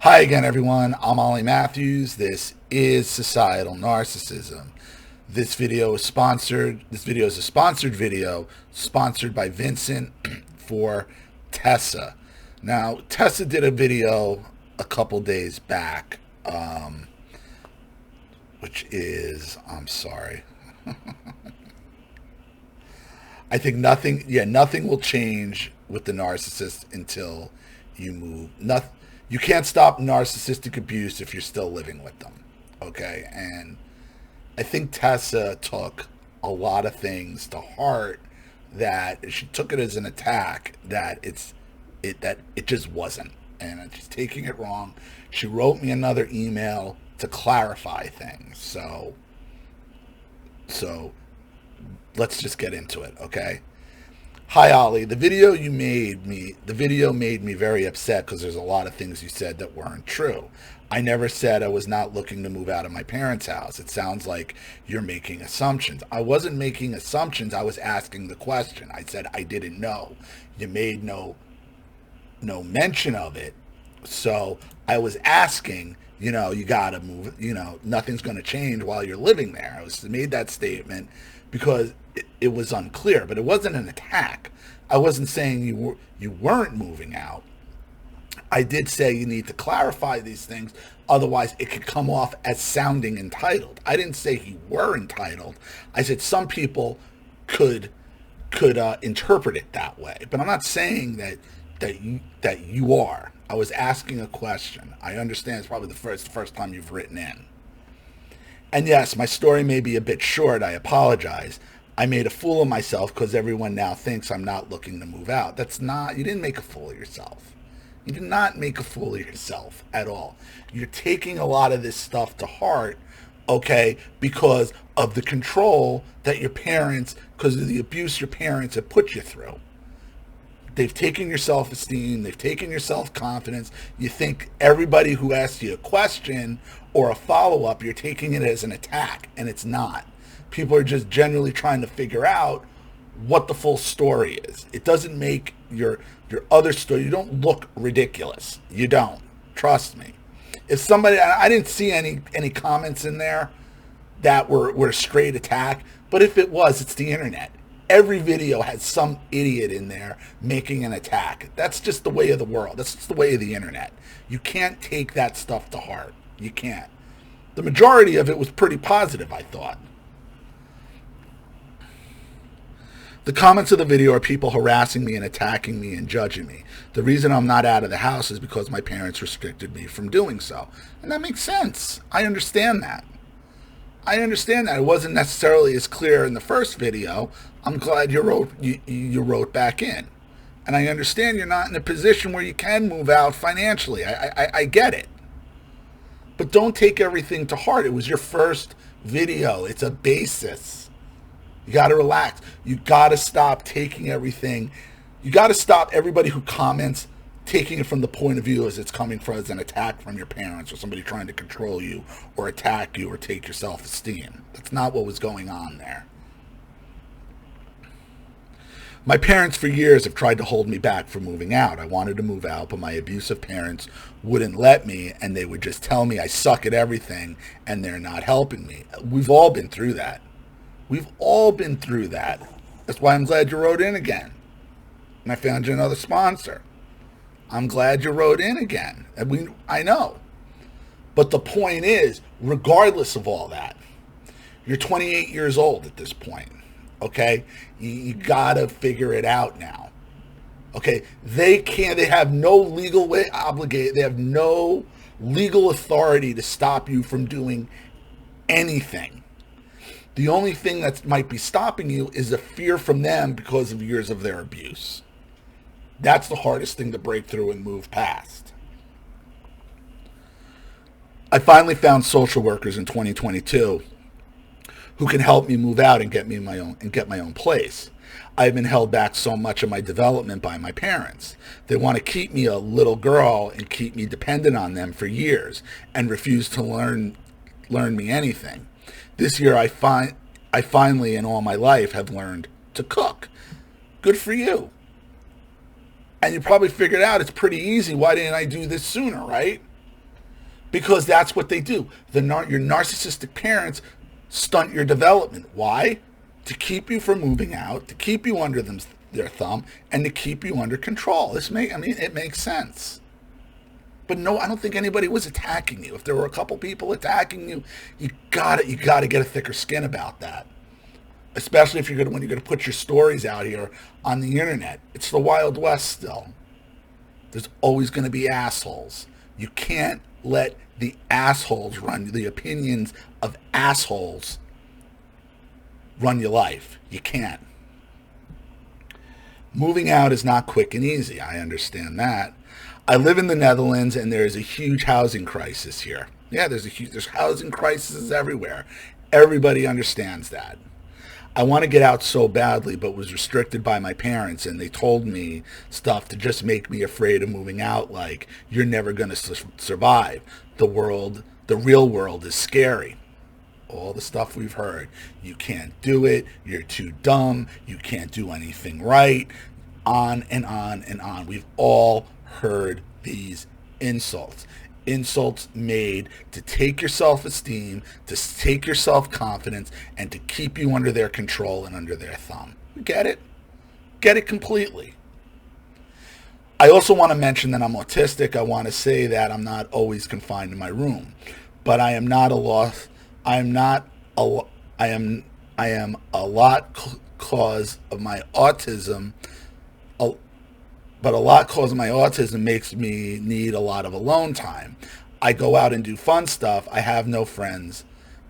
Hi again, everyone. I'm Ollie Matthews. This is Societal Narcissism. This video is sponsored. This video is a sponsored video sponsored by Vincent for Tessa. Now, Tessa did a video a couple days back, which is, I'm sorry. I think nothing will change with the narcissist until you move. You can't stop narcissistic abuse if you're still living with them. Okay? And I think Tessa took a lot of things to heart that she took it as an attack that it just wasn't. And she's taking it wrong. She wrote me another email to clarify things. So let's just get into it, okay? Hi, Ollie. The video made me very upset because there's a lot of things you said that weren't true. I never said I was not looking to move out of my parents' house. It sounds like you're making assumptions. I wasn't making assumptions. I was asking the question. I said I didn't know. You made no mention of it. So I was asking, you gotta move, nothing's going to change while you're living there. I made that statement because it was unclear, but it wasn't an attack. I wasn't saying you weren't moving out. I did say you need to clarify these things, otherwise it could come off as sounding entitled. I didn't say you were entitled. I said some people could interpret it that way, but I'm not saying that you are. I was asking a question. I understand it's probably the first time you've written in. And yes, my story may be a bit short. I apologize. I made a fool of myself because everyone now thinks I'm not looking to move out. You didn't make a fool of yourself. You did not make a fool of yourself at all. You're taking a lot of this stuff to heart, okay, because of the control that because of the abuse your parents have put you through. They've taken your self-esteem. They've taken your self-confidence. You think everybody who asks you a question or a follow-up, you're taking it as an attack, and it's not. People are just generally trying to figure out what the full story is. It doesn't make your other story. You don't look ridiculous. You don't. Trust me. If somebody, I didn't see any comments in there that were a straight attack, but if it was, it's the internet. Every video has some idiot in there making an attack. That's just the way of the world. That's just the way of the internet. You can't take that stuff to heart. You can't. The majority of it was pretty positive, I thought. The comments of the video are people harassing me and attacking me and judging me. The reason I'm not out of the house is because my parents restricted me from doing so. And that makes sense. I understand that. It wasn't necessarily as clear in the first video. I'm glad you wrote back in. And I understand you're not in a position where you can move out financially. I get it. But don't take everything to heart. It was your first video. It's a basis. You got to relax. You got to stop taking everything. You got to stop everybody who comments taking it from the point of view as it's coming from as an attack from your parents or somebody trying to control you or attack you or take your self-esteem. That's not what was going on there. My parents for years have tried to hold me back from moving out. I wanted to move out, but my abusive parents wouldn't let me, and they would just tell me I suck at everything and they're not helping me. We've all been through that. That's why I'm glad you wrote in again. And I found you another sponsor. I'm glad you wrote in again. I know. But the point is, regardless of all that, you're 28 years old at this point, okay? You gotta figure it out now, okay? They have no legal way obligated. They have no legal authority to stop you from doing anything. The only thing that might be stopping you is a fear from them because of years of their abuse. That's the hardest thing to break through and move past. I finally found social workers in 2022 who can help me move out and get my own place. I've been held back so much of my development by my parents. They want to keep me a little girl and keep me dependent on them for years and refuse to learn me anything. This year I finally in all my life have learned to cook. Good for you. And you probably figured out it's pretty easy. Why didn't I do this sooner, right? because that's what they do. Your narcissistic parents stunt your development. Why? To keep you from moving out, to keep you under their thumb, and to keep you under control. It makes sense. But no, I don't think anybody was attacking you. If there were a couple people attacking you, you gotta get a thicker skin about that. Especially if when you're gonna put your stories out here on the internet. It's the Wild West still. There's always gonna be assholes. You can't let the assholes run the opinions of assholes run your life. You can't. Moving out is not quick and easy. I understand that. I live in the Netherlands, and there is a huge housing crisis here. Yeah, there's housing crises everywhere. Everybody understands that. I want to get out so badly, but was restricted by my parents, and they told me stuff to just make me afraid of moving out, like, you're never going to survive. The real world is scary. All the stuff we've heard. You can't do it. You're too dumb. You can't do anything right. On and on and on. We've all heard these insults. Insults made to take your self-esteem, to take your self-confidence, and to keep you under their control and under their thumb. Get it? Get it completely. I also want to mention that I'm autistic. I want to say that I'm not always confined to my room, but I am not a loss. I am a lot cause of my autism. But a lot cause of my autism makes me need a lot of alone time. I go out and do fun stuff. I have no friends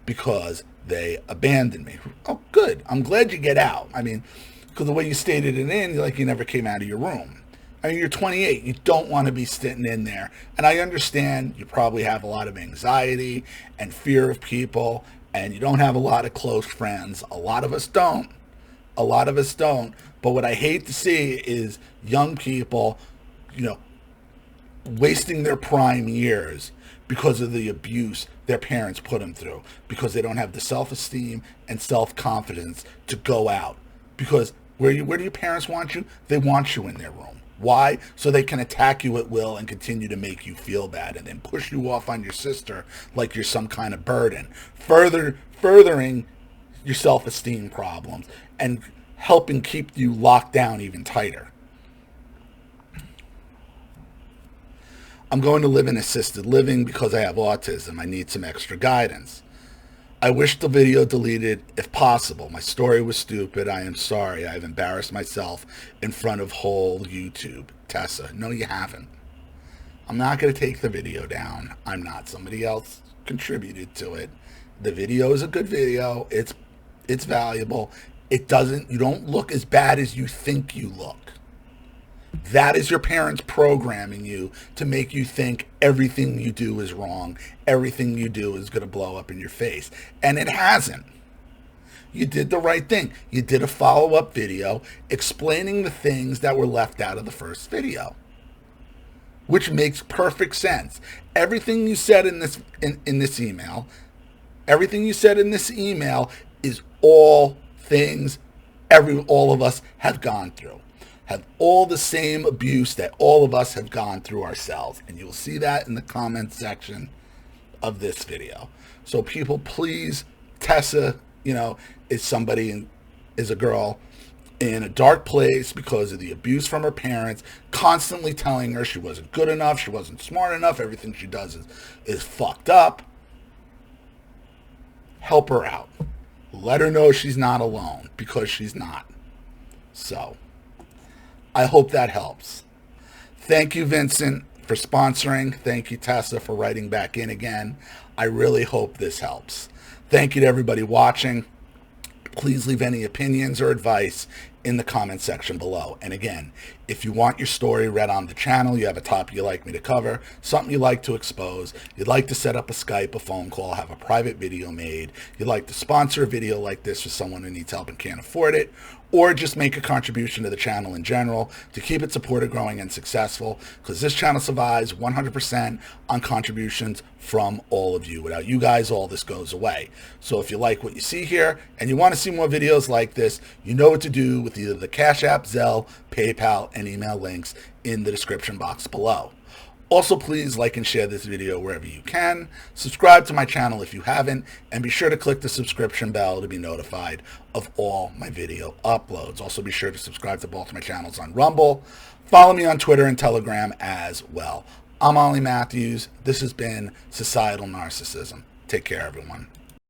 because they abandoned me. Oh, good. I'm glad you get out. Because the way you stated it in, like you never came out of your room. You're 28. You don't want to be sitting in there. And I understand you probably have a lot of anxiety and fear of people, and you don't have a lot of close friends. A lot of us don't. But what I hate to see is young people, wasting their prime years because of the abuse their parents put them through, because they don't have the self-esteem and self-confidence to go out. Because where do your parents want you? They want you in their room. Why? So they can attack you at will and continue to make you feel bad, and then push you off on your sister like you're some kind of burden, furthering your self-esteem problems and helping keep you locked down even tighter. I'm going to live in assisted living because I have autism. I need some extra guidance. I wish the video deleted if possible. My story was stupid. I am sorry. I've embarrassed myself in front of whole YouTube. Tessa, no, you haven't. I'm not going to take the video down. I'm not. Somebody else contributed to it. The video is a good video. It's valuable. You don't look as bad as you think you look. That is your parents programming you to make you think everything you do is wrong. Everything you do is going to blow up in your face. And it hasn't. You did the right thing. You did a follow-up video explaining the things that were left out of the first video, which makes perfect sense. Everything you said in this email, is all things all of us have gone through. Have all the same abuse that all of us have gone through ourselves. And you'll see that in the comments section of this video. So people, please, Tessa, is a girl in a dark place because of the abuse from her parents, constantly telling her she wasn't good enough, she wasn't smart enough, everything she does is fucked up. Help her out. Let her know she's not alone, because she's not. So I hope that helps. Thank you, Vincent, for sponsoring. Thank you, Tessa, for writing back in again. I really hope this helps. Thank you to everybody watching. Please leave any opinions or advice in the comment section below. And again, if you want your story read on the channel, you have a topic you'd like me to cover, something you'd like to expose, you'd like to set up a Skype, a phone call, have a private video made, you'd like to sponsor a video like this for someone who needs help and can't afford it, or just make a contribution to the channel in general to keep it supported, growing, and successful, because this channel survives 100% on contributions from all of you. Without you guys, all this goes away. So if you like what you see here and you want to see more videos like this, you know what to do with either the Cash App, Zelle, PayPal, and email links in the description box below. Also, please like and share this video wherever you can. Subscribe to my channel if you haven't, and be sure to click the subscription bell to be notified of all my video uploads. Also, be sure to subscribe to both my channels on Rumble. Follow me on Twitter and Telegram as well. I'm Ollie Matthews. This has been Societal Narcissism. Take care, everyone.